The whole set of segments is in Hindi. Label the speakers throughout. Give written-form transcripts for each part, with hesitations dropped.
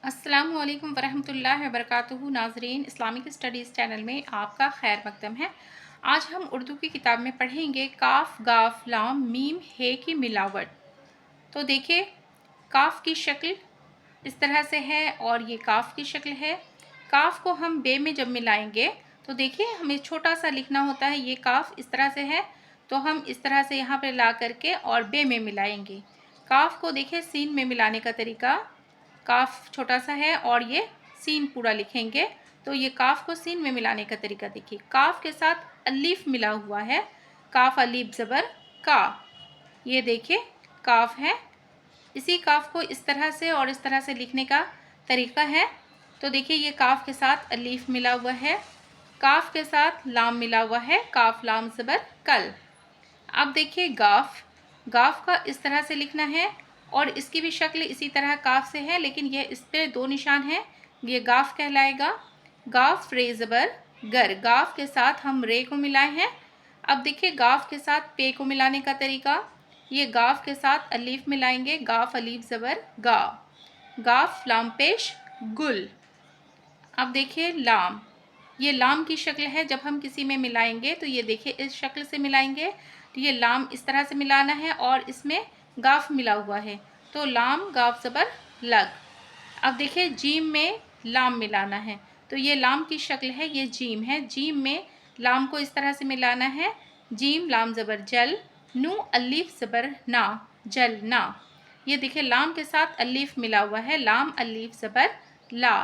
Speaker 1: अस्सलामुअलैकुम वरहमतुल्लाहि वबरकातुहू। नाज़रीन, इस्लामिक स्टडीज़ चैनल में आपका खैर मकदम है। आज हम उर्दू की किताब में पढ़ेंगे काफ गाफ लाम मीम हे की मिलावट। तो देखिए, काफ की शक्ल इस तरह से है और ये काफ की शक्ल है। काफ को हम बे में जब मिलाएंगे तो देखिए हमें छोटा सा लिखना होता है। ये काफ इस तरह से है तो हम इस तरह से यहाँ पर ला करके और बे में मिलाएंगे। काफ को देखिए सीन में मिलाने का तरीका, काफ छोटा सा है और ये सीन पूरा लिखेंगे तो ये काफ को सीन में मिलाने का तरीका देखिए। काफ के साथ अलीफ मिला हुआ है, काफ अलीफ ज़बर का, ये देखिए काफ है। इसी काफ को इस तरह से और इस तरह से लिखने का तरीका है। तो देखिए ये काफ के साथ अलीफ मिला हुआ है, काफ के साथ लाम मिला हुआ है, काफ लाम ज़बर कल। अब देखिए गाफ, गाफ का इस तरह से लिखना है और इसकी भी शक्ल इसी तरह काफ से है, लेकिन यह इस पे दो निशान है, ये गाफ कहलाएगा। गाफ रे ज़बर गर, गाफ के साथ हम रे को मिलाए हैं। अब देखिए गाफ के साथ पे को मिलाने का तरीका, ये गाफ के साथ अलीफ मिलाएंगे, गाफ अलीफ ज़बर गा, गाफ लाम पेश गुल। अब देखिए लाम, ये लाम की शक्ल है, जब हम किसी में मिलाएंगे तो ये देखिए इस शक्ल से मिलाएंगे तो ये लाम इस तरह से मिलाना है और इसमें गाफ मिला हुआ है तो लाम गाफ ज़बर लग। अब देखिए जीम में लाम मिलाना है तो ये लाम की शक्ल है, ये जीम है, जीम में लाम को इस तरह से मिलाना है, जीम लाम ज़बर जल, नू अलीफ ज़बर ना, जल ना। ये देखिए लाम के साथ अलीफ मिला हुआ है, लाम अलीफ ज़बर ला।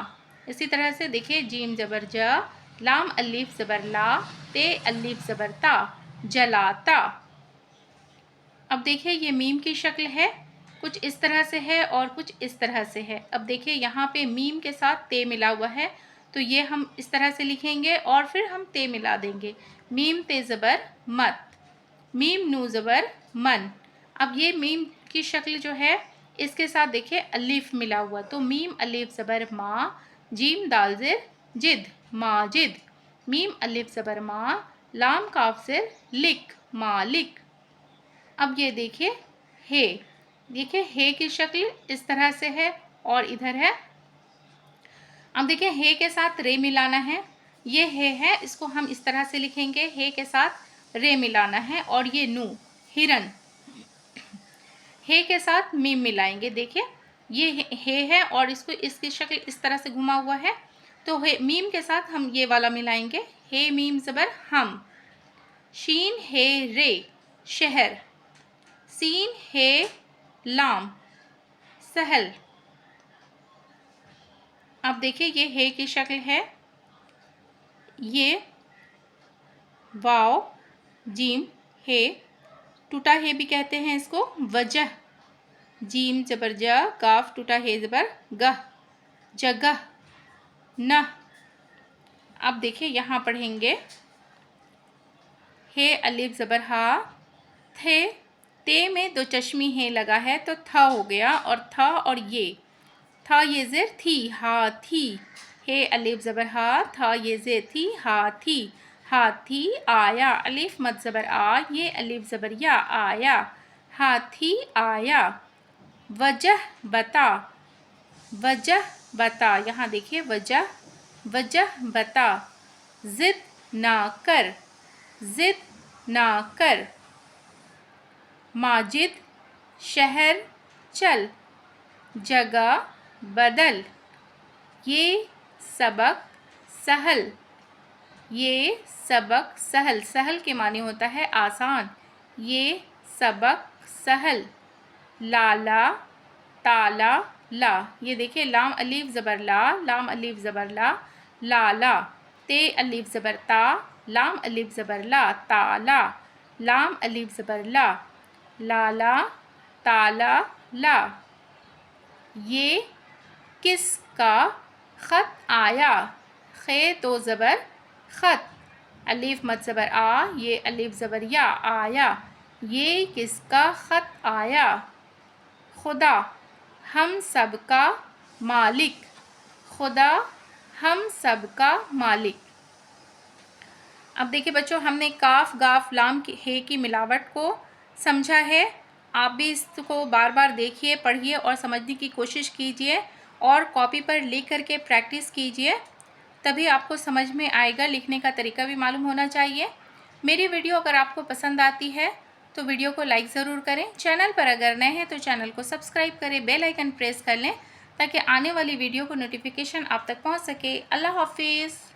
Speaker 1: इसी तरह से देखिए जीम ज़बर ज, लाम अलीफ ज़बर ला, ते अलीफ ज़बर ता, जलाता। अब देखिए ये मीम की शक्ल है, कुछ इस तरह से है और कुछ इस तरह से है। अब देखिए यहाँ पे मीम के साथ ते मिला हुआ है तो ये हम इस तरह से लिखेंगे और फिर हम ते मिला देंगे, मीम ते ज़बर मत, मीम नू ज़बर मन। अब ये मीम की शक्ल जो है इसके साथ देखिए अलीफ मिला हुआ तो मीम अलीफ ज़बर माँ, जीम दाल ज़ेर जिद माजिद, मीम अलीफ ज़बर माँ, लाम काफ ज़ेर लिक मालिक। अब ये देखिए हे, देखिए हे की शक्ल इस तरह से है और इधर है। अब देखिए हे के साथ रे मिलाना है, ये हे है, इसको हम इस तरह से लिखेंगे, हे के साथ रे मिलाना है और ये नू हिरन, हे के साथ मीम मिलाएंगे। देखिए ये हे है और इसको इसकी शक्ल इस तरह से घुमा हुआ है तो हे मीम के साथ हम ये वाला मिलाएंगे, हे मीम ज़बर हम, शीन हे रे शहर, सीन हे लाम सहल। अब देखिए ये हे की शक्ल है, ये वाव जीम हे, टूटा हे भी कहते हैं इसको, वजह, जीम ज़बर जा, काफ टूटा हे ज़बर गह, जगह न। अब देखिए यहाँ पढ़ेंगे हे अलिफ ज़बर हा, थे, ते में दो चश्मी हे लगा है तो था हो गया और था और ये था, ये ज़ेर थी हाथी, हे अलिफ ज़बर हा, था ये ज़ेर थी हाथी, हाथी आया, अलिफ मद ज़बर आ, ये अलिफ ज़बर या आया, हाथी आया। वजह बता, वजह बता, यहाँ देखिए वजह, वजह बता, ज़िद ना कर, ज़िद ना कर, माजिद शहर चल, जगह बदल, ये सबक सहल, ये सबक सहल, सहल के माने होता है आसान, ये सबक सहल। लाला ताला ला, ये देखिए लाम अलीफ ज़बर ला, लाम अलीफ ज़बर ला, लाला, ते अलीफ ज़बर ता, लाम अलीफ ज़बर ला, ताला, लाम अलीफ ज़बर ला, लाला ताला ला। ये किसका ख़त आया, खे तो ज़बर ख़त, अलीफ मद ज़बर आ, ये अलीफ ज़बर या आया, ये किसका ख़त आया। खुदा हम सब का मालिक, खुदा हम सब का मालिक। अब देखिए बच्चों, हमने काफ गाफ लाम की हे की मिलावट को समझा है। आप भी इसको बार बार देखिए, पढ़िए और समझने की कोशिश कीजिए और कॉपी पर लिख करके प्रैक्टिस कीजिए, तभी आपको समझ में आएगा। लिखने का तरीका भी मालूम होना चाहिए। मेरी वीडियो अगर आपको पसंद आती है तो वीडियो को लाइक ज़रूर करें। चैनल पर अगर नए हैं तो चैनल को सब्सक्राइब करें, बेल आइकन प्रेस कर लें ताकि आने वाली वीडियो को नोटिफिकेशन आप तक पहुंच सके। अल्लाह हाफिज़।